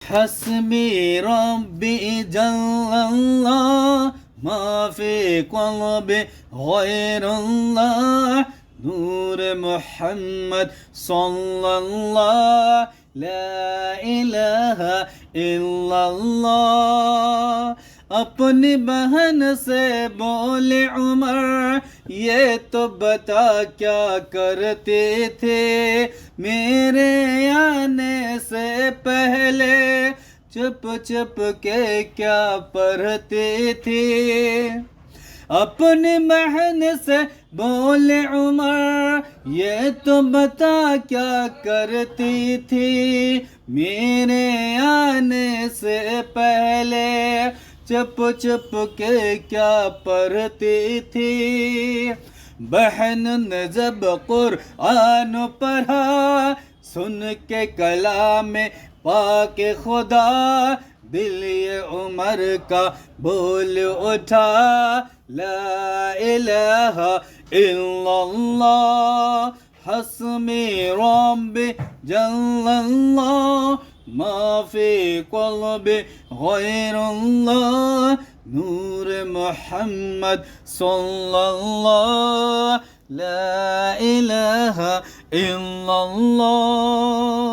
حسبي ربي جل الله ما في قلبي غير الله نور محمد صلى الله لا إله إلا الله अपनी बहन से बोले उमर ये तो बता क्या करते थे मेरे आने से पहले चुप चुप के क्या पढ़ते थे अपनी बहन से बोले उमर ये तो बता क्या करती थी मेरे आने से पहले चुप चुप के क्या पढ़ती थी बहन ने जब कुरान पढ़ा सुन के कलाम पाके खुदा दिल ये उमर का बोल उठा ला इलाहा इल्लल्लाह हस्मी रब्बी जल्लल्लाह ما في قلبي غير الله نور محمد صلى الله لا إله إلا الله